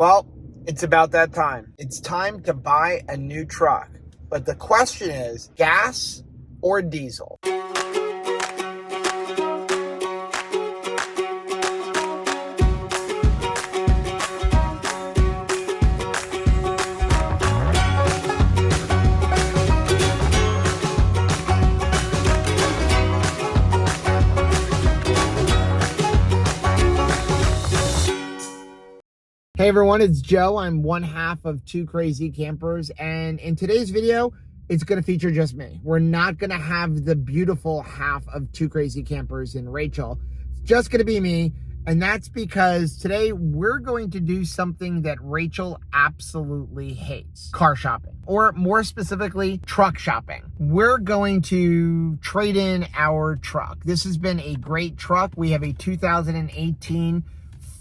Well, it's about that time. It's time to buy a new truck. But the question is, gas or diesel? Hey everyone, it's Joe. I'm one half of Two Crazy Campers, and in today's video, it's going to feature just me. We're not going to have the beautiful half of Two Crazy Campers and Rachel. It's just going to be me, and that's because today we're going to do something that Rachel absolutely hates: car shopping, or more specifically, truck shopping. We're going to trade in our truck. This has been a great truck. We have a 2018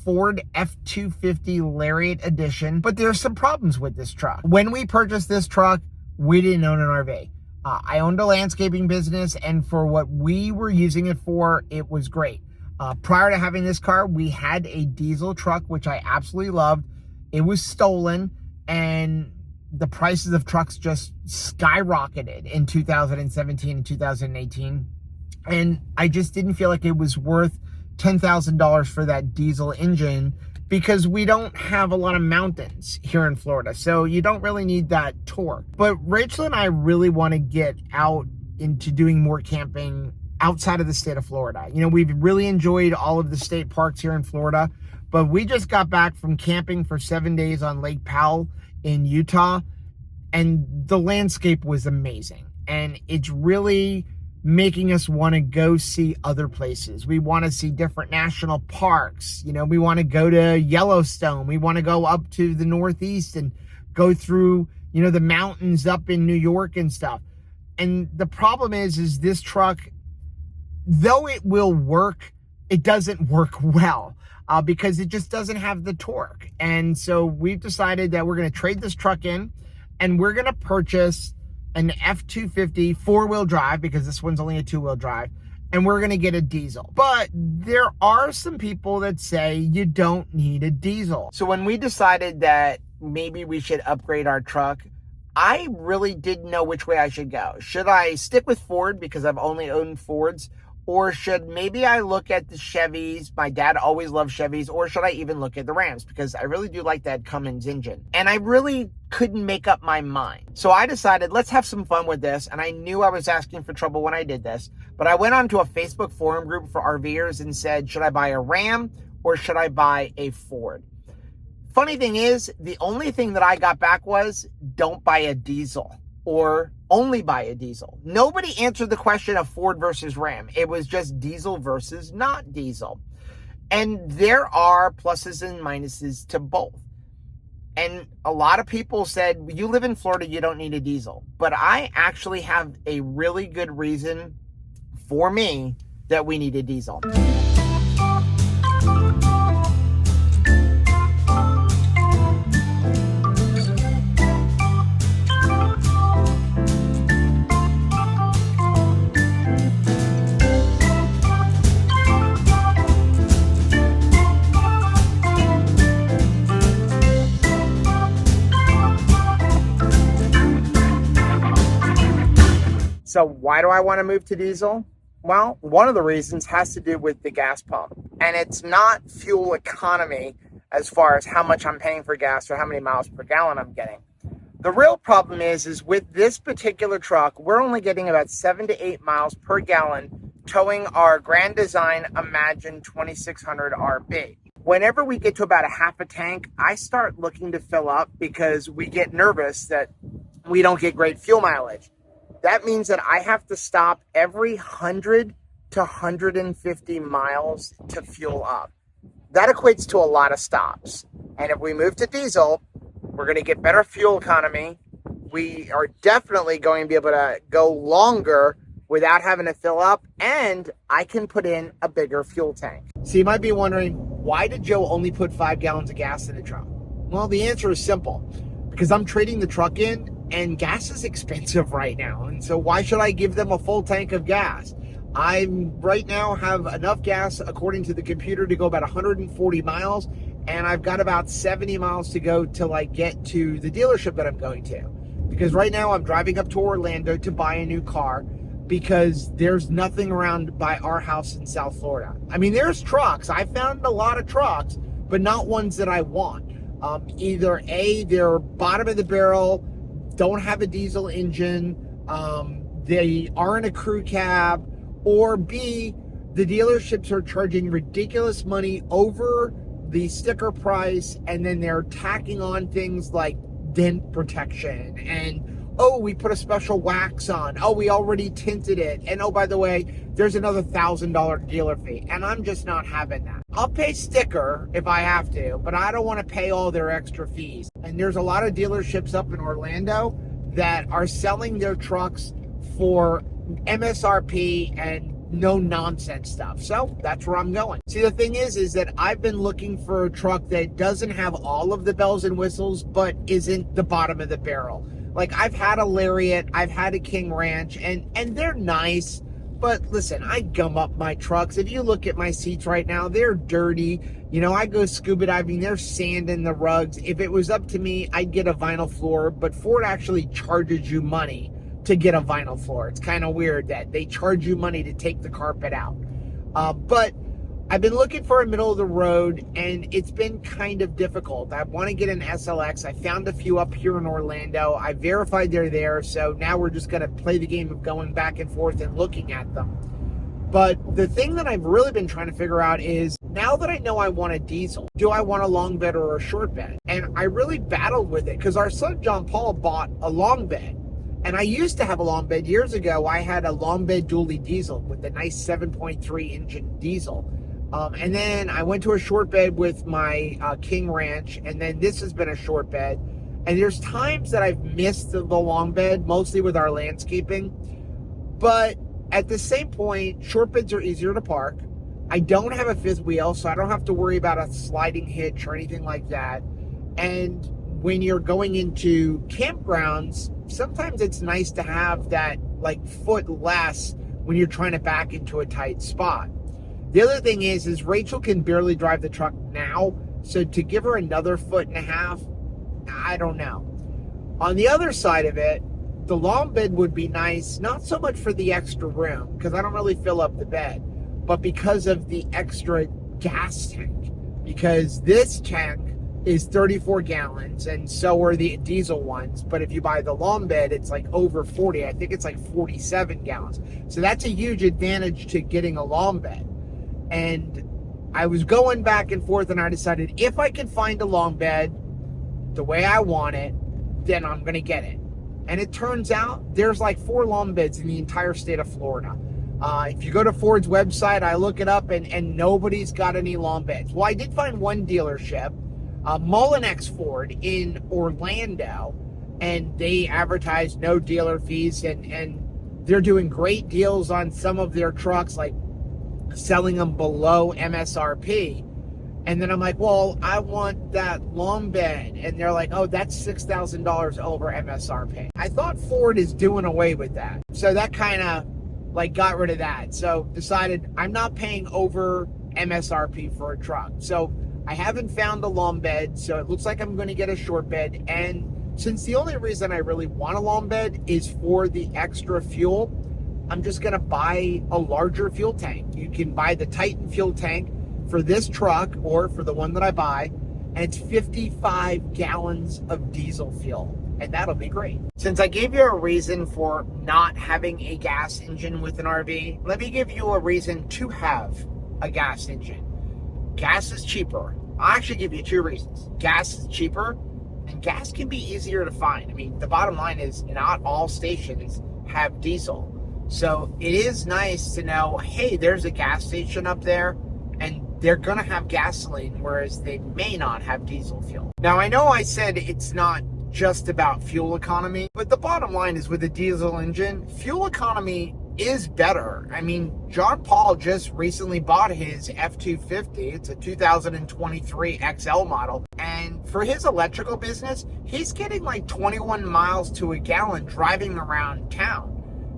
Ford F-250 Lariat Edition, but there's some problems with this truck. When we purchased this truck, we didn't own an RV. I owned a landscaping business, and for what we were using it for, it was great. Prior to having this car, we had a diesel truck, which I absolutely loved. It was stolen, and the prices of trucks just skyrocketed in 2017 and 2018. And I just didn't feel like it was worth $10,000 for that diesel engine, because we don't have a lot of mountains here in Florida, so you don't really need that torque. But Rachel and I really want to get out into doing more camping outside of the state of Florida. You know, we've really enjoyed all of the state parks here in Florida, but we just got back from camping for 7 days on Lake Powell in Utah, and the landscape was amazing. And it's really making us want to go see other places. We want to see different national parks. You know, we want to go to Yellowstone. We want to go up to the Northeast and go through, you know, the mountains up in New York and stuff. And the problem is this truck, though it will work, it doesn't work well because it just doesn't have the torque. And so we've decided that we're going to trade this truck in, and we're going to purchase an F-250 four-wheel drive, because this one's only a two-wheel drive, and we're going to get a diesel. But there are some people that say you don't need a diesel. So when we decided that maybe we should upgrade our truck, I really didn't know which way I should go. Should I stick with Ford because I've only owned Fords? Or should maybe I look at the Chevys? My dad always loved Chevys. Or should I even look at the Rams? Because I really do like that Cummins engine. And I really couldn't make up my mind. So I decided, let's have some fun with this. And I knew I was asking for trouble when I did this. But I went onto a Facebook forum group for RVers and said, should I buy a Ram or should I buy a Ford? Funny thing is, the only thing that I got back was, don't buy a diesel, or only buy a diesel. Nobody answered the question of Ford versus Ram. It was just diesel versus not diesel. And there are pluses and minuses to both. And a lot of people said, you live in Florida, you don't need a diesel. But I actually have a really good reason for me that we need a diesel. So why do I want to move to diesel? Well, one of the reasons has to do with the gas pump. And it's not fuel economy as far as how much I'm paying for gas or how many miles per gallon I'm getting. The real problem is with this particular truck, we're only getting about 7 to 8 miles per gallon towing our Grand Design Imagine 2600 RB. Whenever we get to about a half a tank, I start looking to fill up because we get nervous that we don't get great fuel mileage. That means that I have to stop every 100 to 150 miles to fuel up. That equates to a lot of stops. And if we move to diesel, we're going to get better fuel economy. We are definitely going to be able to go longer without having to fill up, and I can put in a bigger fuel tank. So you might be wondering, why did Joe only put 5 gallons of gas in the truck? Well, the answer is simple. Because I'm trading the truck in, and gas is expensive right now. And so why should I give them a full tank of gas? I right now have enough gas, according to the computer, to go about 140 miles. and I've got about 70 miles to go till I get to the dealership that I'm going to. Because right now I'm driving up to Orlando to buy a new car because there's nothing around by our house in South Florida. I mean, there's trucks. I found a lot of trucks, but not ones that I want. Either A, they're bottom of the barrel, don't have a diesel engine, they aren't a crew cab, or B, the dealerships are charging ridiculous money over the sticker price, and then they're tacking on things like dent protection, and oh, we put a special wax on, oh, we already tinted it, and oh, by the way, there's another $1,000 dealer fee, and I'm just not having that. I'll pay sticker if I have to, but I don't want to pay all their extra fees. And there's a lot of dealerships up in Orlando that are selling their trucks for MSRP and no nonsense stuff. So that's where I'm going. See, the thing is that I've been looking for a truck that doesn't have all of the bells and whistles, but isn't the bottom of the barrel. Like, I've had a Lariat, I've had a King Ranch, and they're nice, but listen, I gum up my trucks. If you look at my seats right now, they're dirty. You know, I go scuba diving, there's sand in the rugs. If it was up to me, I'd get a vinyl floor, but Ford actually charges you money to get a vinyl floor. It's kind of weird that they charge you money to take the carpet out. But I've been looking for a middle of the road, and it's been kind of difficult. I want to get an SLX. I found a few up here in Orlando. I verified they're there, so now we're just going to play the game of going back and forth and looking at them. But the thing that I've really been trying to figure out is, now that I know I want a diesel, do I want a long bed or a short bed? And I really battled with it because our son John Paul bought a long bed. And I used to have a long bed years ago. I had a long bed dually diesel with a nice 7.3 engine diesel. And then I went to a short bed with my King Ranch, and then this has been a short bed. And there's times that I've missed the long bed, mostly with our landscaping. But at the same point, short beds are easier to park. I don't have a fifth wheel, so I don't have to worry about a sliding hitch or anything like that. And when you're going into campgrounds, sometimes it's nice to have that like foot less when you're trying to back into a tight spot. The other thing is Rachel can barely drive the truck now, so to give her another 1.5 feet, I don't know. On the other side of it, the long bed would be nice, not so much for the extra room, because I don't really fill up the bed, but because of the extra gas tank, because this tank is 34 gallons, and so are the diesel ones. But if you buy the long bed, it's like over 40. I think it's like 47 gallons. So that's a huge advantage to getting a long bed. And I was going back and forth, and I decided if I can find a long bed the way I want it, then I'm going to get it. And it turns out there's like 4 long beds in the entire state of Florida. If you go to Ford's website, I look it up, and nobody's got any long beds. Well, I did find one dealership, Mullinex Ford in Orlando, and they advertise no dealer fees, and they're doing great deals on some of their trucks, like selling them below MSRP. And then I'm like, well, I want that long bed, and they're like, oh, that's $6,000 over MSRP. I thought Ford is doing away with that, so that kind of like got rid of that. So decided I'm not paying over MSRP for a truck. So I haven't found a long bed, so it looks like I'm going to get a short bed. And since the only reason I really want a long bed is for the extra fuel, I'm just going to buy a larger fuel tank. You can buy the Titan fuel tank for this truck or for the one that I buy, and it's 55 gallons of diesel fuel, and that'll be great. Since I gave you a reason for not having a gas engine with an RV, let me give you a reason to have a gas engine. Gas is cheaper. I'll actually give you 2 reasons. Gas is cheaper, and gas can be easier to find. I mean, the bottom line is not all stations have diesel. So it is nice to know, hey, there's a gas station up there, and they're going to have gasoline, whereas they may not have diesel fuel. Now, I know I said it's not just about fuel economy, but the bottom line is with a diesel engine, fuel economy is better. I mean, John Paul just recently bought his F-250. It's a 2023 XL model. And for his electrical business, he's getting like 21 miles to a gallon driving around town.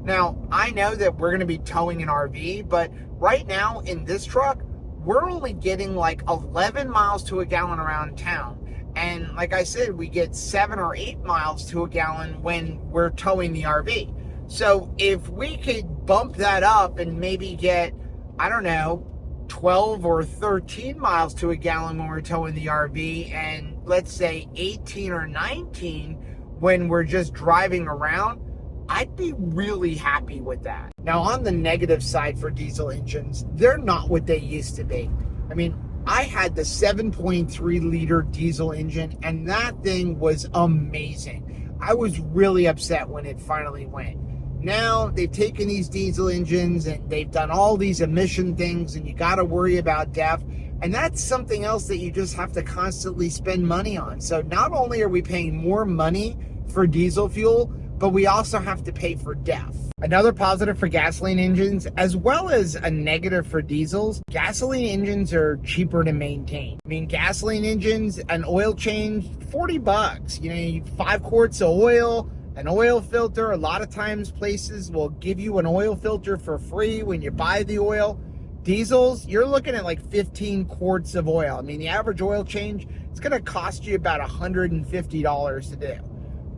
Now, I know that we're going to be towing an RV, but right now in this truck, we're only getting like 11 miles to a gallon around town. And like I said, we get 7 or 8 miles to a gallon when we're towing the RV. So if we could bump that up and maybe get, I don't know, 12 or 13 miles to a gallon when we're towing the RV, and let's say 18 or 19 when we're just driving around, I'd be really happy with that. Now, on the negative side for diesel engines, they're not what they used to be. I mean, I had the 7.3 liter diesel engine, and that thing was amazing. I was really upset when it finally went. Now they've taken these diesel engines and they've done all these emission things, and you got to worry about DEF. And that's something else that you just have to constantly spend money on. So not only are we paying more money for diesel fuel, but we also have to pay for DEF. Another positive for gasoline engines, as well as a negative for diesels, gasoline engines are cheaper to maintain. I mean, gasoline engines, an oil change, $40. You know, 5 quarts of oil, an oil filter. A lot of times places will give you an oil filter for free when you buy the oil. Diesels, you're looking at like 15 quarts of oil. I mean, the average oil change, it's gonna cost you about $150 to do.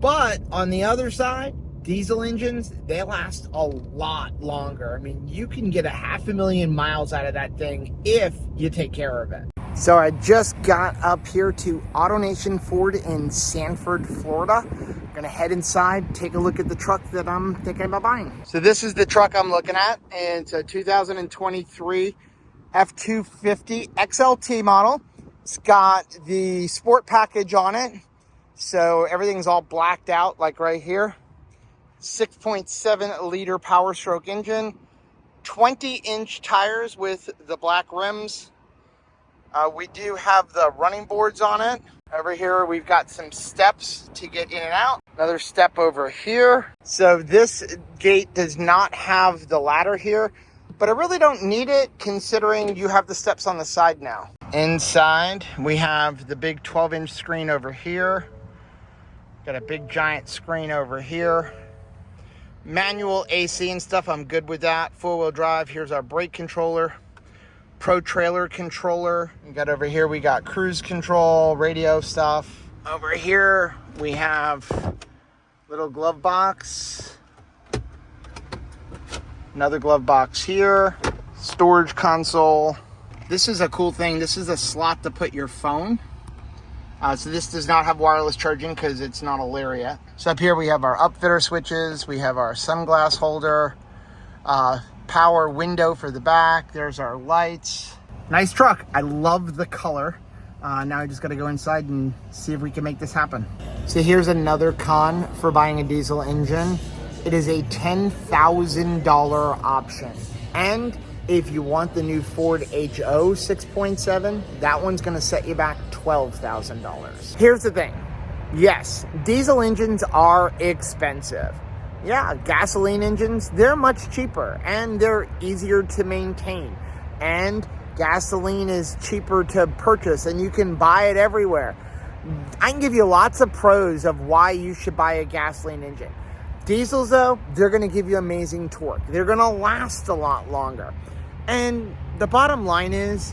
But on the other side, diesel engines, they last a lot longer. I mean, you can get 500,000 miles out of that thing if you take care of it. So I just got up here to AutoNation Ford in Sanford, Florida. I'm gonna head inside, take a look at the truck that I'm thinking about buying. So this is the truck I'm looking at, and it's a 2023 F-250 XLT model. It's got the sport package on it. So everything's all blacked out, like right here. 6.7 liter Power Stroke engine, 20-inch tires with the black rims. We do have the running boards on it. Over here, we've got some steps to get in and out. Another step over here. So this gate does not have the ladder here, but I really don't need it considering you have the steps on the side now. Inside, we have the big 12-inch screen over here. Got a big giant screen over here. Manual AC and stuff, I'm good with that. 4-wheel drive, here's our brake controller. Pro trailer controller. We got over here, we got cruise control, radio stuff. Over here, we have little glove box. Another glove box here. Storage console. This is a cool thing. This is a slot to put your phone. So this does not have wireless charging because it's not a Lariat. So up here we have our upfitter switches. We have our sunglass holder. Power window for the back. There's our lights. Nice truck. I love the color. Now I just got to go inside and see if we can make this happen. So here's another con for buying a diesel engine. It is a $10,000 option. And if you want the new Ford HO 6.7, that one's going to set you back $12,000. Here's the thing. Yes, diesel engines are expensive. Yeah, gasoline engines, they're much cheaper and they're easier to maintain. And gasoline is cheaper to purchase and you can buy it everywhere. I can give you lots of pros of why you should buy a gasoline engine. Diesels, though, they're going to give you amazing torque. They're going to last a lot longer. And the bottom line is,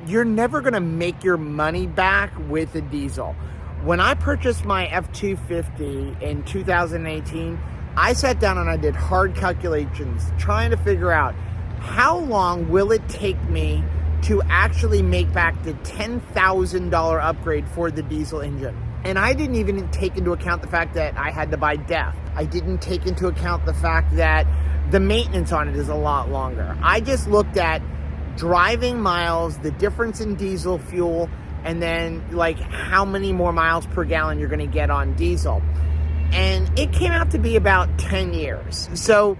you're never going to make your money back with a diesel. When I purchased my F-250 in 2018, I sat down and I did hard calculations trying to figure out how long will it take me to actually make back the $10,000 upgrade for the diesel engine. And I didn't even take into account the fact that I had to buy DEF. I didn't take into account the fact that the maintenance on it is a lot longer. I just looked at driving miles, the difference in diesel fuel, and then like how many more miles per gallon you're gonna get on diesel. And it came out to be about 10 years. So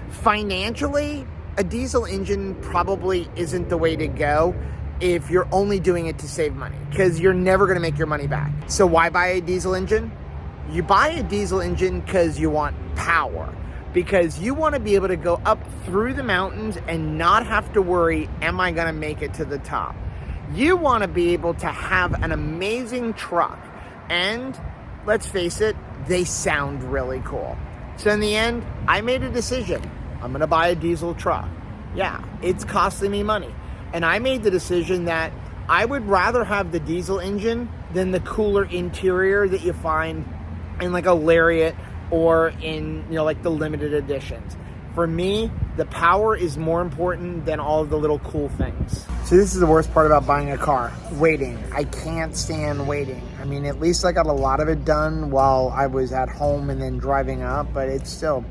financially, a diesel engine probably isn't the way to go if you're only doing it to save money, because you're never gonna make your money back. So why buy a diesel engine? You buy a diesel engine because you want power, because you want to be able to go up through the mountains and not have to worry, am I gonna make it to the top? You want to be able to have an amazing truck, and let's face it, they sound really cool. So in the end, I made a decision. I'm gonna buy a diesel truck. Yeah, it's costing me money. And I made the decision that I would rather have the diesel engine than the cooler interior that you find in like a Lariat or in, you know, like the limited editions. For me, the power is more important than all of the little cool things. So this is the worst part about buying a car, waiting. I can't stand waiting. I mean, at least I got a lot of it done while I was at home and then driving up, but it's still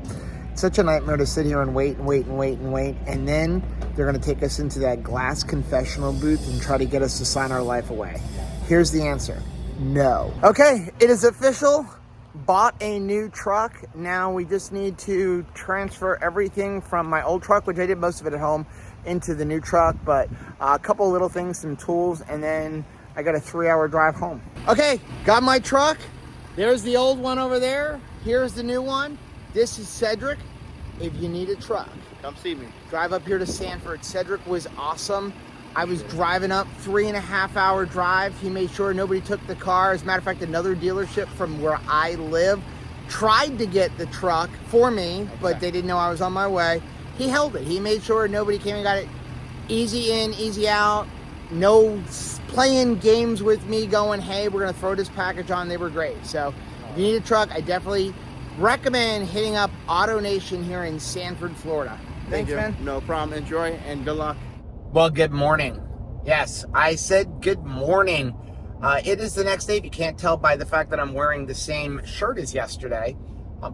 such a nightmare to sit here and wait and wait and wait and wait. And then they're gonna take us into that glass confessional booth and try to get us to sign our life away. Here's the answer, no. Okay, it is official. Bought a new truck. Now we just need to transfer everything from my old truck, which I did most of it at home, into the new truck, but a couple little things, some tools, and then I got a 3-hour drive home. Okay, got my truck. There's the old one over there. Here's the new one. This is Cedric. If you need a truck, come see me. Drive up here to Sanford. Cedric was awesome. I was driving up, 3.5-hour drive. He made sure nobody took the car. As a matter of fact, another dealership from where I live tried to get the truck for me, but they didn't know I was on my way. He held it. He made sure nobody came and got it. Easy in, easy out. No playing games with me going, hey, we're gonna throw this package on. They were great. So if you need a truck, I definitely recommend hitting up Auto Nation here in Sanford, Florida. Thanks, man. No problem. Enjoy and good luck. Well, good morning. Yes, I said good morning. It is the next day. If you can't tell by the fact that I'm wearing the same shirt as yesterday.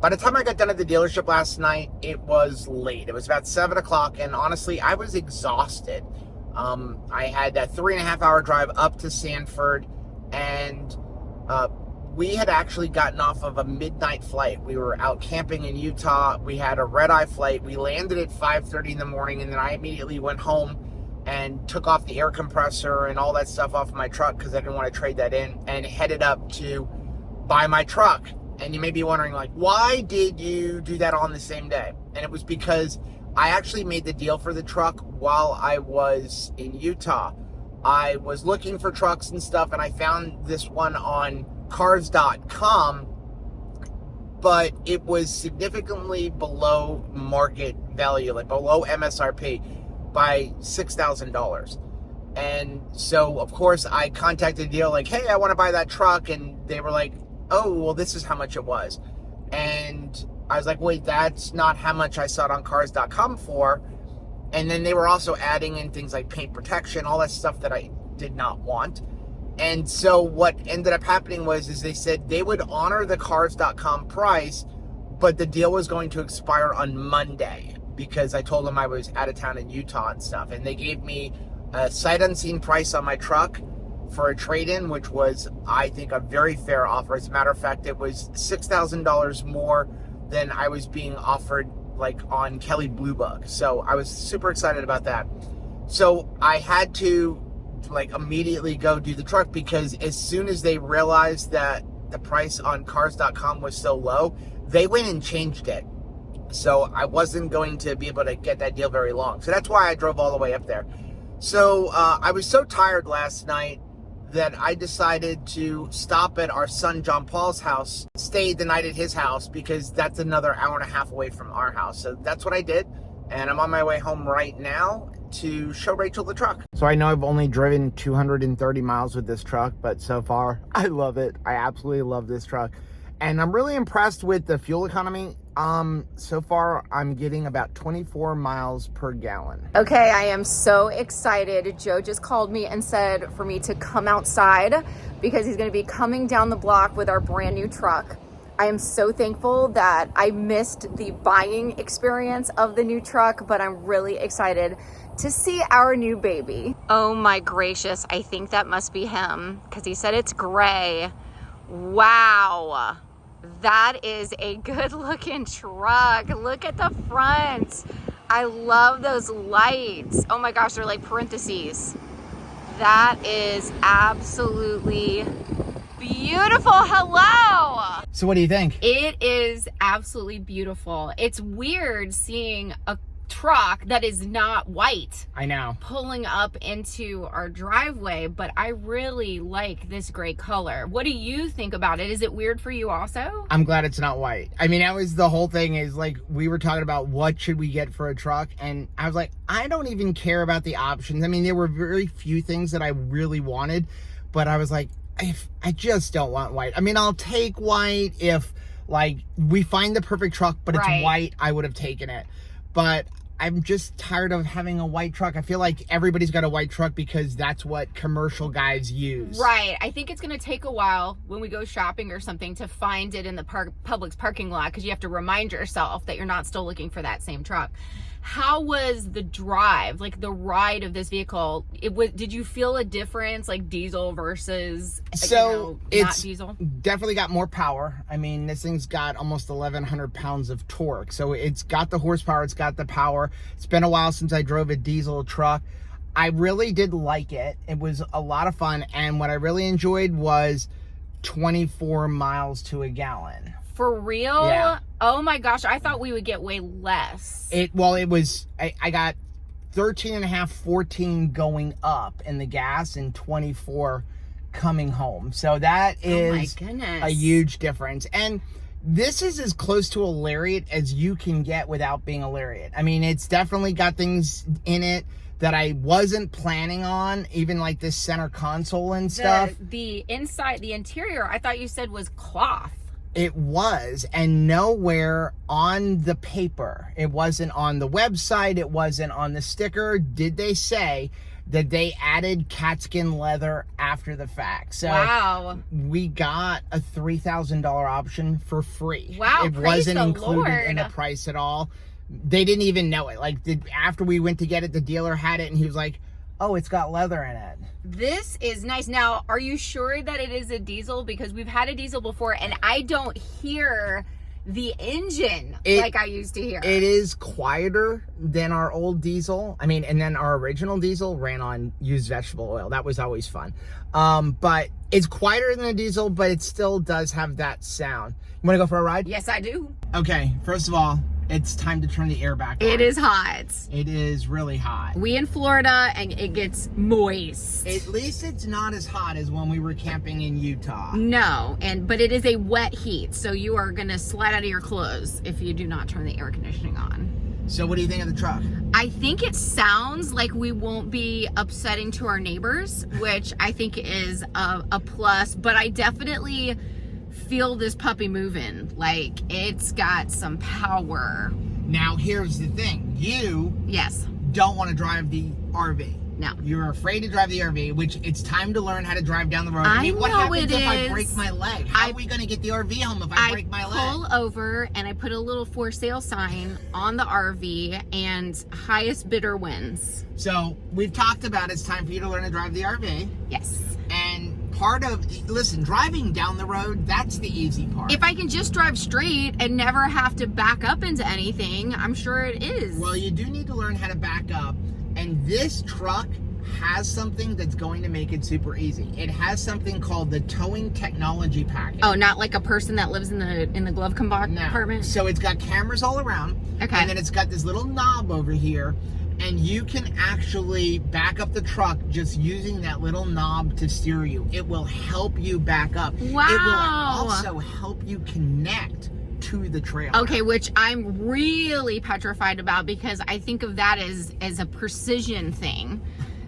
By the time I got done at the dealership last night, it was late. It was about 7 o'clock, and honestly, I was exhausted. I had that 3.5-hour drive up to Sanford, and we had actually gotten off of a midnight flight. We were out camping in Utah. We had a red-eye flight. We landed at 5:30 in the morning, and then I immediately went home and took off the air compressor and all that stuff off of my truck because I didn't want to trade that in, and headed up to buy my truck. And you may be wondering, like, why did you do that on the same day? And it was because I actually made the deal for the truck while I was in Utah. I was looking for trucks and stuff, and I found this one on cars.com, but it was significantly below market value, like below MSRP by $6,000. And so, of course, I contacted the dealer like, hey, I want to buy that truck. And they were like, oh, well, this is how much it was. And I was like, wait, that's not how much I saw it on cars.com for. And then they were also adding in things like paint protection, all that stuff that I did not want. And so what ended up happening is they said they would honor the cars.com price, but the deal was going to expire on Monday because I told them I was out of town in Utah and stuff. And they gave me a sight unseen price on my truck for a trade-in, which was, I think, a very fair offer. As a matter of fact, it was $6,000 more than I was being offered like on Kelly Blue Book. So I was super excited about that. So I had to like immediately go do the truck because as soon as they realized that the price on cars.com was so low, they went and changed it. So I wasn't going to be able to get that deal very long. So that's why I drove all the way up there. So I was so tired last night that I decided to stop at our son John Paul's house, stay the night at his house because that's another hour and a half away from our house. So that's what I did. And I'm on my way home right now to show Rachel the truck. So I know I've only driven 230 miles with this truck, but so far I love it. I absolutely love this truck. And I'm really impressed with the fuel economy. So far I'm getting about 24 miles per gallon. Okay, I am so excited. Joe just called me and said for me to come outside because he's gonna be coming down the block with our brand new truck. I am so thankful that I missed the buying experience of the new truck, but I'm really excited to see our new baby. Oh my gracious, I think that must be him because he said it's gray. Wow, that is a good looking truck. Look at the front. I love those lights. Oh my gosh, they're like parentheses. That is absolutely beautiful. Hello. So what do you think? It is absolutely beautiful. It's weird seeing a truck that is not white I know. pulling up into our driveway, but I really like this gray color. What do you think about it? Is it weird for you also? I'm glad it's not white. I mean, that was the whole thing, is like, we were talking about what should we get for a truck, and I was like, I don't even care about the options. I mean, there were very few things that I really wanted, but I was like, if I just don't want white. I mean, I'll take white if like we find the perfect truck, but it's white, I would have taken it. But I'm just tired of having a white truck. I feel like everybody's got a white truck because that's what commercial guys use. Right. I think it's going to take a while when we go shopping or something to find it in the Publix parking lot, because you have to remind yourself that you're not still looking for that same truck. How was the drive, like the ride of this vehicle? Did you feel a difference, like diesel versus not diesel? Definitely got more power. I mean, this thing's got almost 1,100 pounds of torque. So it's got the horsepower, it's got the power. It's been a while since I drove a diesel truck. I really did like it. It was a lot of fun. And what I really enjoyed was 24 miles to a gallon. For real? Yeah. Oh my gosh, I thought we would get way less. I got 13 and a half, 14 going up in the gas and 24 coming home. So that is a huge difference. And this is as close to a Lariat as you can get without being a Lariat. I mean, it's definitely got things in it that I wasn't planning on, even like this center console and stuff. The inside, the interior, I thought you said was cloth. It was, and nowhere on the paper, it wasn't on the website, it wasn't on the sticker, did they say that they added catskin leather after the fact. So wow, we got a $3,000 option for free. Wow, it wasn't included in the price at all. They didn't even know it. Like, after we went to get it, the dealer had it, and he was like, oh, it's got leather in it. This is nice. Now, are you sure that it is a diesel? Because we've had a diesel before, and I don't hear the engine like I used to hear. It is quieter than our old diesel. I mean, and then our original diesel ran on used vegetable oil. That was always fun. But it's quieter than a diesel, but it still does have that sound. You want to go for a ride? Yes, I do. Okay, first of all, it's time to turn the air back on. It is hot. It is really hot. We in Florida, and it gets moist. At least it's not as hot as when we were camping in Utah. No, but it is a wet heat, so you are going to slide out of your clothes if you do not turn the air conditioning on. So what do you think of the truck? I think it sounds like we won't be upsetting to our neighbors, which I think is a plus, but I definitely feel this puppy moving. Like, it's got some power. Now, here's the thing. You don't want to drive the RV. No. You're afraid to drive the RV, which it's time to learn how to drive down the road. I mean, what happens if I break my leg? How are we going to get the RV home if I break my leg? I pull over and I put a little for sale sign on the RV, and highest bidder wins. So we've talked about it's time for you to learn to drive the RV. Yes. And listen, driving down the road, that's the easy part. If I can just drive straight and never have to back up into anything, I'm sure it is. Well, you do need to learn how to back up. And this truck has something that's going to make it super easy. It has something called the towing technology package. Oh, not like a person that lives in the glove compartment? No. So it's got cameras all around. Okay. And then it's got this little knob over here. And you can actually back up the truck just using that little knob to steer you. It will help you back up. Wow. It will also help you connect to the trailer. Okay, which I'm really petrified about, because I think of that as a precision thing.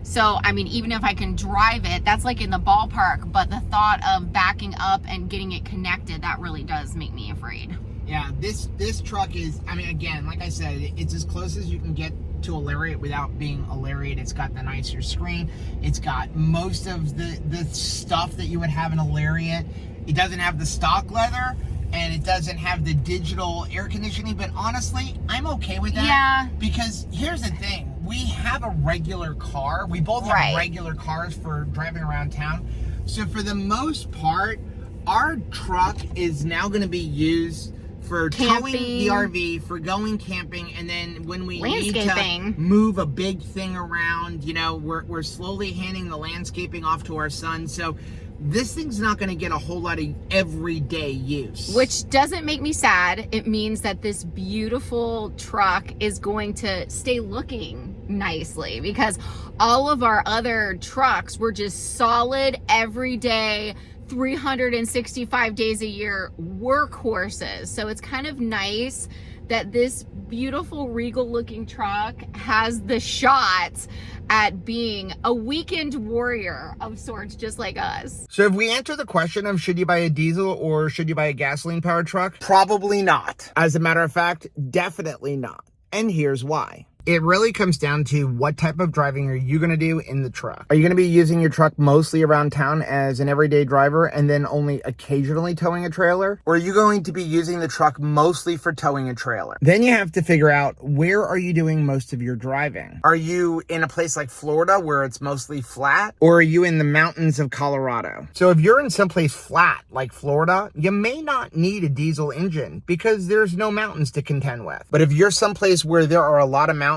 So, I mean, even if I can drive it, that's like in the ballpark, but the thought of backing up and getting it connected, that really does make me afraid. Yeah, this truck is, I mean, again, like I said, it's as close as you can get to a Lariat without being a Lariat. It's got the nicer screen. It's got most of the stuff that you would have in a Lariat. It doesn't have the stock leather, and it doesn't have the digital air conditioning, but honestly, I'm okay with that. Yeah. Because here's the thing. We have a regular car. We both have regular cars for driving around town. So for the most part, our truck is now going to be used for towing the RV, for going camping, and then when we need to move a big thing around, you know, we're slowly handing the landscaping off to our son. So this thing's not going to get a whole lot of everyday use. Which doesn't make me sad. It means that this beautiful truck is going to stay looking nicely, because all of our other trucks were just solid, everyday, 365 days a year workhorses. So it's kind of nice that this beautiful regal looking truck has the shot at being a weekend warrior of sorts, just like us. So if we answer the question of should you buy a diesel or should you buy a gasoline powered truck, probably not. As a matter of fact, definitely not. And here's why. It really comes down to what type of driving are you going to do in the truck. Are you going to be using your truck mostly around town as an everyday driver and then only occasionally towing a trailer? Or are you going to be using the truck mostly for towing a trailer? Then you have to figure out, where are you doing most of your driving? Are you in a place like Florida where it's mostly flat? Or are you in the mountains of Colorado? So if you're in someplace flat like Florida, you may not need a diesel engine because there's no mountains to contend with. But if you're someplace where there are a lot of mountains,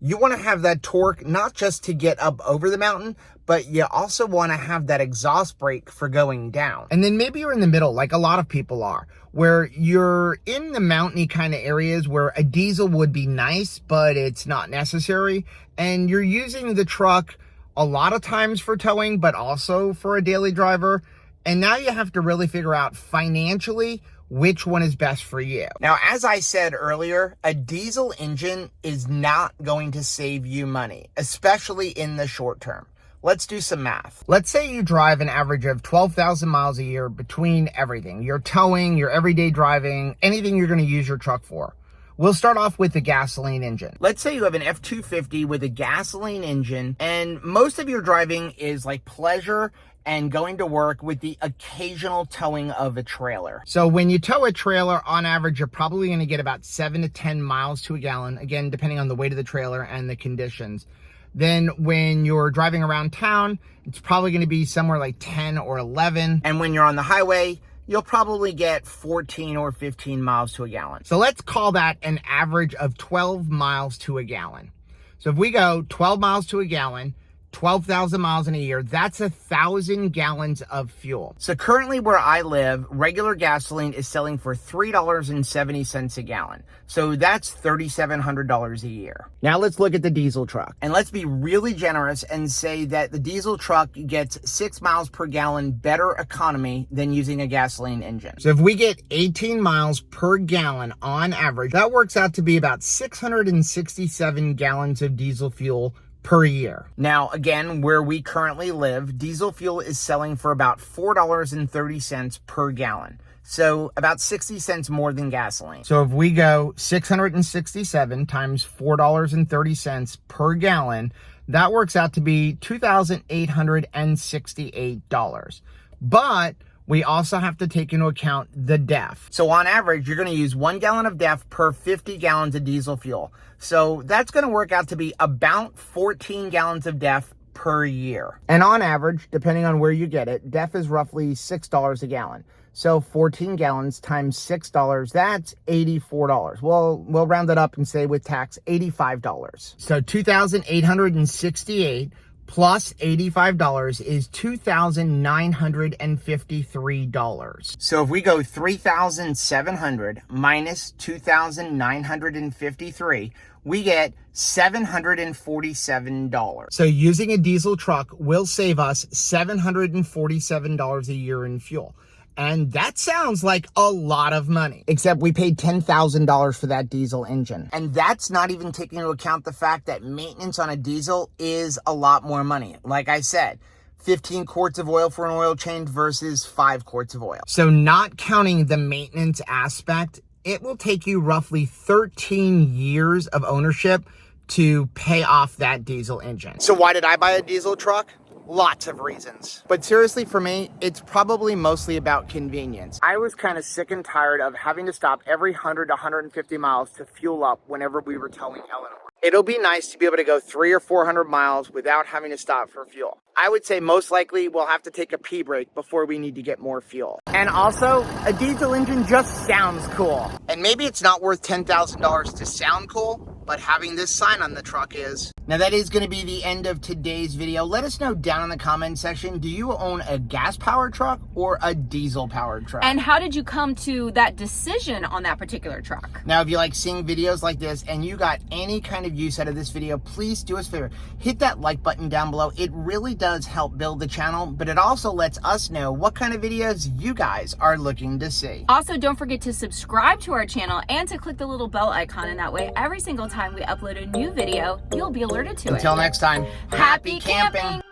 you want to have that torque not just to get up over the mountain, but you also want to have that exhaust brake for going down. And then maybe you're in the middle, like a lot of people are, where you're in the mountainy kind of areas where a diesel would be nice, but it's not necessary. And you're using the truck a lot of times for towing, but also for a daily driver. And now you have to really figure out financially which one is best for you. Now, as I said earlier, a diesel engine is not going to save you money, especially in the short term. Let's do some math. Let's say you drive an average of 12,000 miles a year between everything. Your towing, your everyday driving, anything you're going to use your truck for. We'll start off with the gasoline engine. Let's say you have an F-250 with a gasoline engine, and most of your driving is like pleasure and going to work with the occasional towing of a trailer. So when you tow a trailer, on average, you're probably going to get about 7 to 10 miles to a gallon, again, depending on the weight of the trailer and the conditions. Then when you're driving around town, it's probably going to be somewhere like 10 or 11. And when you're on the highway, you'll probably get 14 or 15 miles to a gallon. So let's call that an average of 12 miles to a gallon. So if we go 12 miles to a gallon, 12,000 miles in a year, that's 1,000 gallons of fuel. So currently where I live, regular gasoline is selling for $3.70 a gallon. So that's $3,700 a year. Now let's look at the diesel truck. And let's be really generous and say that the diesel truck gets 6 miles per gallon better economy than using a gasoline engine. So if we get 18 miles per gallon on average, that works out to be about 667 gallons of diesel fuel per year. Now, again, where we currently live, diesel fuel is selling for about $4.30 per gallon. So about 60 cents more than gasoline. So if we go 667 times $4.30 per gallon, that works out to be $2,868. But we also have to take into account the DEF. So on average, you're going to use 1 gallon of DEF per 50 gallons of diesel fuel. So that's going to work out to be about 14 gallons of DEF per year. And on average, depending on where you get it, DEF is roughly $6 a gallon. So 14 gallons times $6, that's $84. Well, we'll round it up and say with tax, $85. So $2,868 plus $85 is $2,953. So if we go 3,700 minus 2,953, we get $747. So using a diesel truck will save us $747 a year in fuel. And that sounds like a lot of money, except we paid $10,000 for that diesel engine. And that's not even taking into account the fact that maintenance on a diesel is a lot more money. Like I said, 15 quarts of oil for an oil change versus 5 quarts of oil. So not counting the maintenance aspect, it will take you roughly 13 years of ownership to pay off that diesel engine. So why did I buy a diesel truck? Lots of reasons. But seriously, for me, it's probably mostly about convenience. I was kind of sick and tired of having to stop every 100 to 150 miles to fuel up whenever we were towing Eleanor. It'll be nice to be able to go 300 or 400 miles without having to stop for fuel. I would say most likely we'll have to take a pee break before we need to get more fuel. And also, a diesel engine just sounds cool. And maybe it's not worth $10,000 to sound cool, but having this sign on the truck is. Now that is going to be the end of today's video. Let us know down in the comment section, do you own a gas powered truck or a diesel powered truck? And how did you come to that decision on that particular truck? Now, if you like seeing videos like this and you got any kind of use out of this video, please do us a favor. Hit that like button down below. It really does help build the channel, but it also lets us know what kind of videos you guys are looking to see. Also, don't forget to subscribe to our channel and to click the little bell icon, and that way every single time we upload a new video, you'll be alerted to it. Until next time, Happy camping!